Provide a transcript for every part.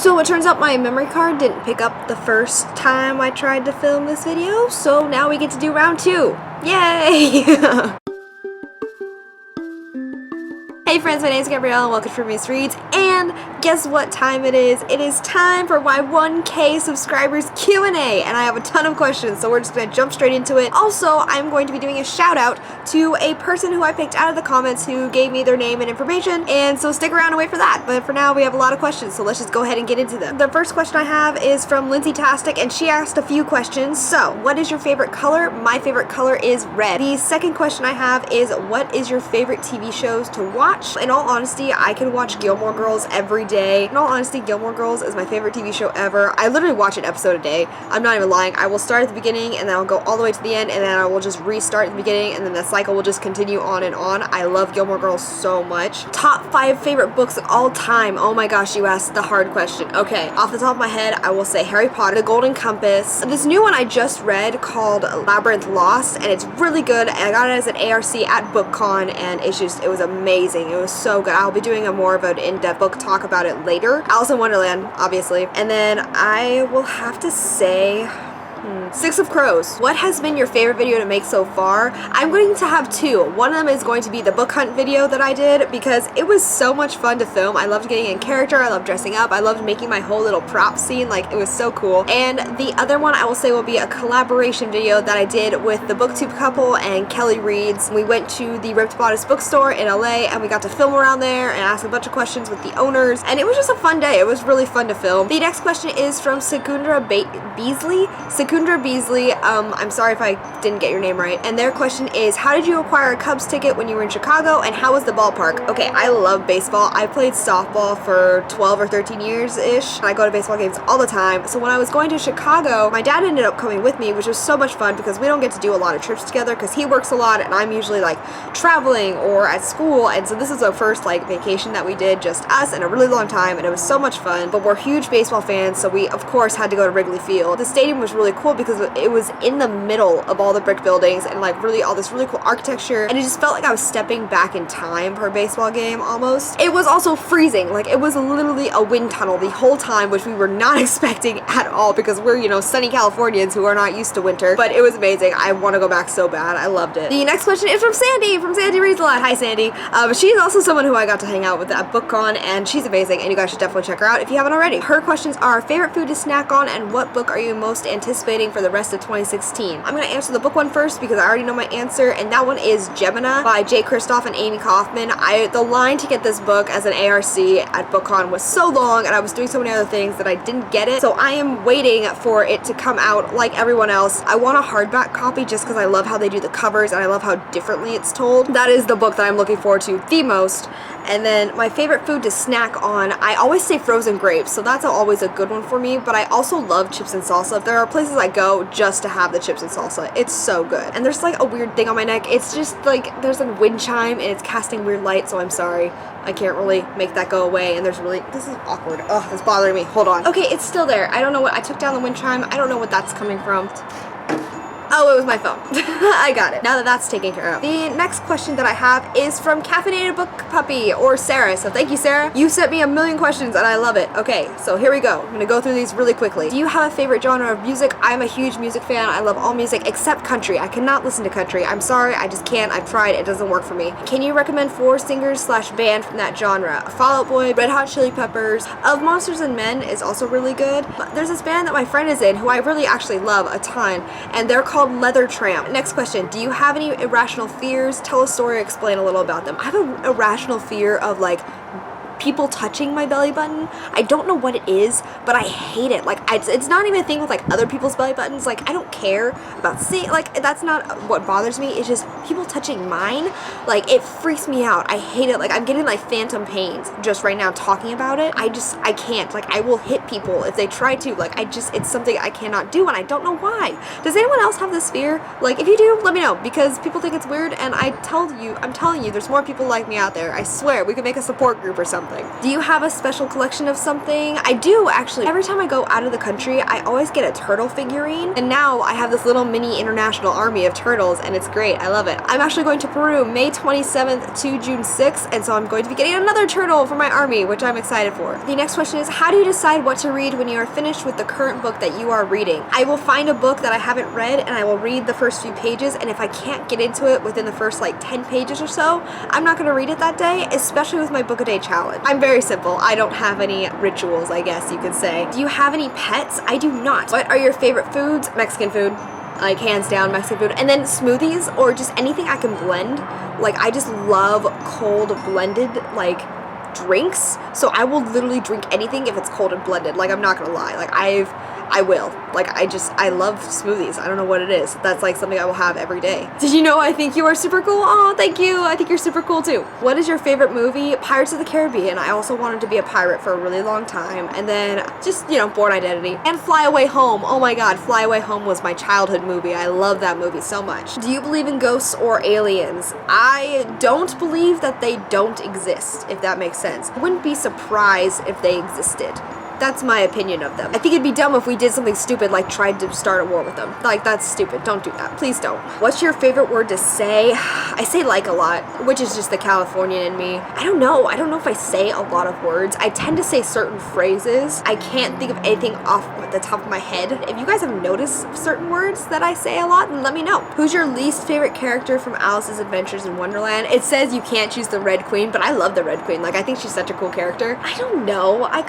So it turns out my memory card didn't pick up the first time I tried to film this video, so now we get to do round 2. Yay! Hey friends, my name is Gabrielle and welcome to FrumiousReads, and guess what time it is? It is time for my 1K subscribers Q&A, and I have a ton of questions, so we're just going to jump straight into it. Also, I'm going to be doing a shout out to a person who I picked out of the comments who gave me their name and information, and so stick around and wait for that. But for now, we have a lot of questions, so let's just go ahead and get into them. The first question I have is from Lindsay Tastic, and she asked a few questions. So, what is your favorite color? My favorite color is red. The second question I have is, what is your favorite TV shows to watch? In all honesty, I can watch Gilmore Girls every day. In all honesty, Gilmore Girls is my favorite TV show ever. I literally watch an episode a day. I'm not even lying. I will start at the beginning and then I'll go all the way to the end and then I will just restart at the beginning and then the cycle will just continue on and on. I love Gilmore Girls so much. Top 5 favorite books of all time. Oh my gosh, you asked the hard question. Okay, off the top of my head, I will say Harry Potter, The Golden Compass. This new one I just read called Labyrinth Lost, and it's really good. I got it as an ARC at BookCon and it was amazing. It was so good. I'll be doing more of an in-depth book talk about it later. Alice in Wonderland, obviously. And then I will have to say... Six of Crows. What has been your favorite video to make so far? I'm going to have 2. One of them is going to be the book hunt video that I did because it was so much fun to film. I loved getting in character, I loved dressing up, I loved making my whole little prop scene, like it was so cool. And the other one I will say will be a collaboration video that I did with the BookTube couple and Kelly Reads. We went to the Ripped Bodice bookstore in LA and we got to film around there and ask a bunch of questions with the owners, and it was just a fun day. It was really fun to film. The next question is from Secundra Beasley. Beasley, I'm sorry if I didn't get your name right, and their question is, how did you acquire a Cubs ticket when you were in Chicago, and how was the ballpark? Okay, I love baseball. I played softball for 12 or 13 years-ish, and I go to baseball games all the time. So when I was going to Chicago, my dad ended up coming with me, which was so much fun because we don't get to do a lot of trips together because he works a lot and I'm usually like traveling or at school, and so this is our first like vacation that we did, just us, in a really long time, and it was so much fun. But we're huge baseball fans, so we of course had to go to Wrigley Field. The stadium was really cool because it was in the middle of all the brick buildings and like really all this really cool architecture, and it just felt like I was stepping back in time for a baseball game almost. It was also freezing, like it was literally a wind tunnel the whole time, which we were not expecting at all because we're, you know, sunny Californians who are not used to winter, but it was amazing. I want to go back so bad. I loved it. The next question is from Sandy Reads a Lot. Hi Sandy. She's also someone who I got to hang out with at BookCon, and she's amazing, and you guys should definitely check her out if you haven't already. Her questions are, favorite food to snack on, and what book are you most anticipating for the rest of 2016? I'm going to answer the book one first because I already know my answer, and that one is Gemina by Jay Kristoff and Amy Kaufman. The line to get this book as an ARC at BookCon was so long, and I was doing so many other things that I didn't get it, so I am waiting for it to come out like everyone else. I want a hardback copy just because I love how they do the covers and I love how differently it's told. That is the book that I'm looking forward to the most. And then my favorite food to snack on, I always say frozen grapes, so that's always a good one for me, but I also love chips and salsa. There are places I go just to have the chips and salsa. It's so good. And there's like a weird thing on my neck. It's just like, there's a wind chime and it's casting weird light, so I'm sorry. I can't really make that go away, and this is awkward. Oh, it's bothering me. Hold on. Okay, it's still there. I don't know what, I took down the wind chime. I don't know what that's coming from. Oh, it was my phone. I got it. Now that that's taken care of. The next question that I have is from Caffeinated Book Puppy, or Sarah. So thank you, Sarah. You sent me a million questions and I love it. Okay, so here we go. I'm gonna go through these really quickly. Do you have a favorite genre of music? I'm a huge music fan. I love all music except country. I cannot listen to country. I'm sorry, I just can't. I've tried. It doesn't work for me. Can you recommend 4 singers/band from that genre? Fall Out Boy, Red Hot Chili Peppers. Of Monsters and Men is also really good. But there's this band that my friend is in who I really actually love a ton, and they're called Leather Tramp. Next question, do you have any irrational fears? Tell a story, explain a little about them. I have an irrational fear of like people touching my belly button. I don't know what it is, but I hate it. Like, it's not even a thing with like other people's belly buttons. Like, I don't care about seeing, like, that's not what bothers me. It's just people touching mine. Like, it freaks me out. I hate it. Like, I'm getting like phantom pains just right now talking about it. I can't. Like, I will hit people if they try to. Like, it's something I cannot do, and I don't know why. Does anyone else have this fear? Like, if you do, let me know, because people think it's weird, and I'm telling you, there's more people like me out there. I swear, we could make a support group or something. something. Do you have a special collection of something? I do, actually. Every time I go out of the country, I always get a turtle figurine, and now I have this little mini international army of turtles, and it's great. I love it. I'm actually going to Peru May 27th to June 6th, and so I'm going to be getting another turtle for my army, which I'm excited for. The next question is, how do you decide what to read when you are finished with the current book that you are reading? I will find a book that I haven't read, and I will read the first few pages, and if I can't get into it within the first like 10 pages or so, I'm not going to read it that day, especially with my book a day challenge. I'm very simple. I don't have any rituals, I guess you could say. Do you have any pets? I do not. What are your favorite foods? Mexican food. Like hands down Mexican food, and then smoothies or just anything I can blend. Like I just love cold blended like drinks, so I will literally drink anything if it's cold and blended. Like I'm not gonna lie, like I will. Like I love smoothies. I don't know what it is. That's like something I will have every day. Did you know I think you are super cool? Oh, thank you. I think you're super cool too. What is your favorite movie? Pirates of the Caribbean. I also wanted to be a pirate for a really long time. And then just, you know, Born Identity. And Fly Away Home. Oh my god, Fly Away Home was my childhood movie. I love that movie so much. Do you believe in ghosts or aliens? I don't believe that they don't exist, if that makes sense. I wouldn't be surprised if they existed. That's my opinion of them. I think it'd be dumb if we did something stupid like tried to start a war with them. Like, that's stupid. Don't do that. Please don't. What's your favorite word to say? I say like a lot, which is just the Californian in me. I don't know. I don't know if I say a lot of words. I tend to say certain phrases. I can't think of anything off the top of my head. If you guys have noticed certain words that I say a lot, then let me know. Who's your least favorite character from Alice's Adventures in Wonderland? It says you can't choose the Red Queen, but I love the Red Queen. Like, I think she's such a cool character. I don't know. I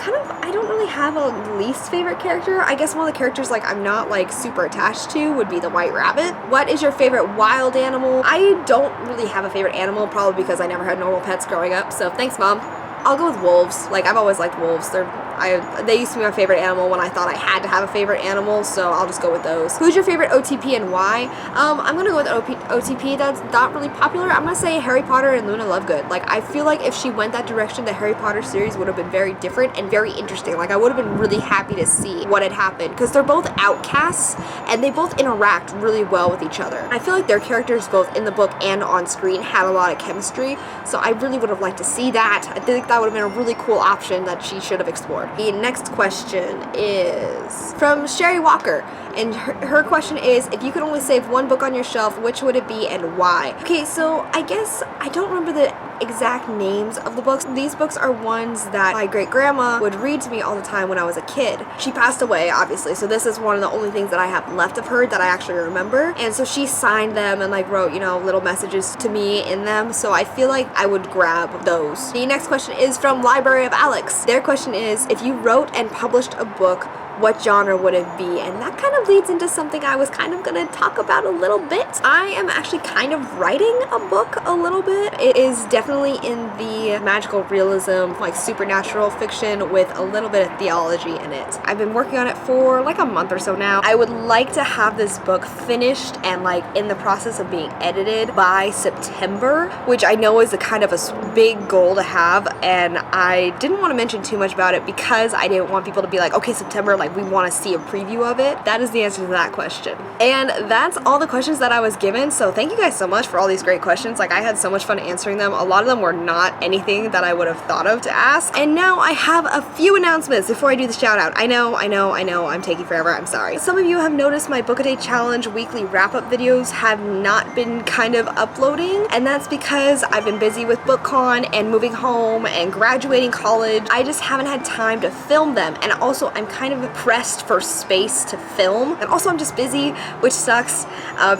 don't really have a least favorite character. I guess one of the characters like I'm not like super attached to would be the White Rabbit. What is your favorite wild animal? I don't really have a favorite animal, probably because I never had normal pets growing up, so thanks Mom. I'll go with wolves. Like, I've always liked wolves. They used to be my favorite animal when I thought I had to have a favorite animal, so I'll just go with those. Who's your favorite OTP and why? I'm gonna go with OTP that's not really popular. I'm gonna say Harry Potter and Luna Lovegood. Like, I feel like if she went that direction, the Harry Potter series would have been very different and very interesting. Like, I would have been really happy to see what had happened, because they're both outcasts, and they both interact really well with each other. I feel like their characters, both in the book and on screen, had a lot of chemistry, so I really would have liked to see that. I think that would have been a really cool option that she should have explored. The next question is from Sherry Walker, and her question is, if you could only save one book on your shelf, which would it be and why? Okay, so I guess I don't remember the exact names of the books. These books are ones that my great-grandma would read to me all the time when I was a kid. She passed away, obviously, so this is one of the only things that I have left of her that I actually remember, and so she signed them and like wrote, you know, little messages to me in them, so I feel like I would grab those. The next question is from Library of Alex. Their question is, if you wrote and published a book, what genre would it be? And that kind of leads into something I was kind of gonna talk about a little bit. I am actually kind of writing a book a little bit. It is definitely in the magical realism, like supernatural fiction with a little bit of theology in it. I've been working on it for like a month or so now. I would like to have this book finished and like in the process of being edited by September, which I know is a kind of a big goal to have, and I didn't want to mention too much about it because I didn't want people to be like, okay, September, like we want to see a preview of it. That is the answer to that question. And that's all the questions that I was given, so thank you guys so much for all these great questions. Like, I had so much fun answering them. A lot of them were not anything that I would have thought of to ask. And now I have a few announcements before I do the shout out. I know, I'm taking forever, I'm sorry. Some of you have noticed my Book a Day Challenge weekly wrap-up videos have not been kind of uploading, and that's because I've been busy with BookCon and moving home and graduating college. I just haven't had time to film them, and also I'm kind of pressed for space to film, and also I'm just busy, which sucks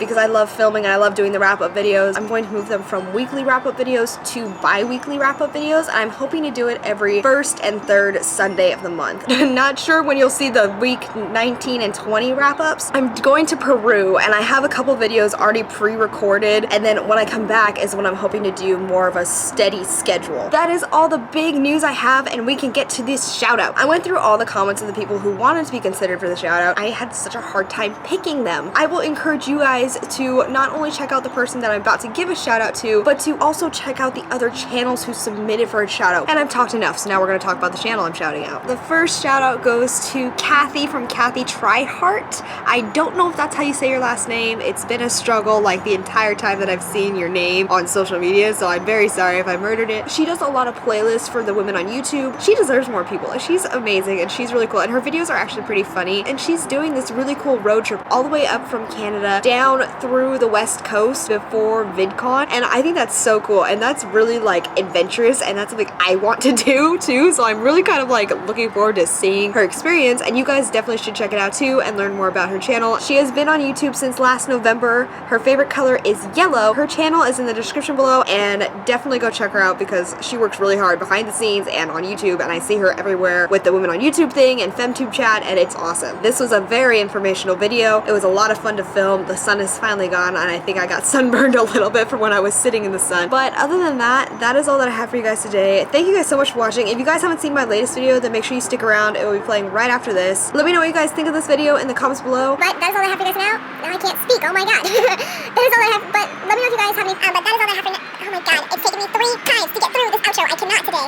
because I love filming and I love doing the wrap-up videos. I'm going to move them from weekly wrap-up videos to bi-weekly wrap-up videos, and I'm hoping to do it every first and third Sunday of the month. Not sure when you'll see the week 19 and 20 wrap-ups. I'm going to Peru, and I have a couple videos already pre-recorded, and then when I come back is when I'm hoping to do more of a steady schedule. That is all the big news I have, and we can get to this shout-out. I went through all the comments of the people who wanted to be considered for the shout out, I had such a hard time picking them. I will encourage you guys to not only check out the person that I'm about to give a shout out to, but to also check out the other channels who submitted for a shout out. And I've talked enough, so now we're gonna talk about the channel I'm shouting out. The first shout out goes to Kathy from Kathy Trihardt. I don't know if that's how you say your last name. It's been a struggle like the entire time that I've seen your name on social media, so I'm very sorry if I murdered it. She does a lot of playlists for the women on YouTube. She deserves more people. She's amazing and she's really cool, and her videos are actually pretty funny, and she's doing this really cool road trip all the way up from Canada down through the West Coast before VidCon, and I think that's so cool, and that's really like adventurous, and that's something I want to do too, so I'm really kind of like looking forward to seeing her experience, and you guys definitely should check it out too and learn more about her channel. She has been on YouTube since last November. Her favorite color is yellow. Her channel is in the description below, and definitely go check her out because she works really hard behind the scenes and on YouTube, and I see her everywhere with the Women on YouTube thing and FemTube chat, and it's awesome. This was a very informational video. It was a lot of fun to film. The sun is finally gone, and I think I got sunburned a little bit from when I was sitting in the sun. But other than that, that is all that I have for you guys today. Thank you guys so much for watching. If you guys haven't seen my latest video, then make sure you stick around. It will be playing right after this. Let me know what you guys think of this video in the comments below. But that is all I have for you guys now. Now I can't speak. Oh my god. That is all I have. But let me know if you guys have any. But that is all I have for now. Oh my god. It's taken me 3 times to get through this outro. I cannot today.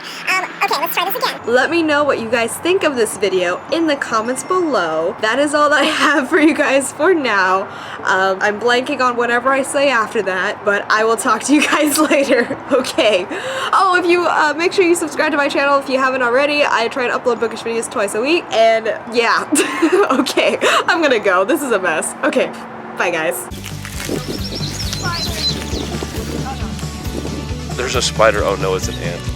Okay, let's try this again. Let me know what you guys think of this video in the comments below. That is all that I have for you guys for now. I'm blanking on whatever I say after that, but I will talk to you guys later. Okay. Oh, if you make sure you subscribe to my channel if you haven't already. I try to upload bookish videos twice a week, and yeah. Okay, I'm gonna go. This is a mess. Okay, bye guys. There's a spider. Oh no, it's an ant.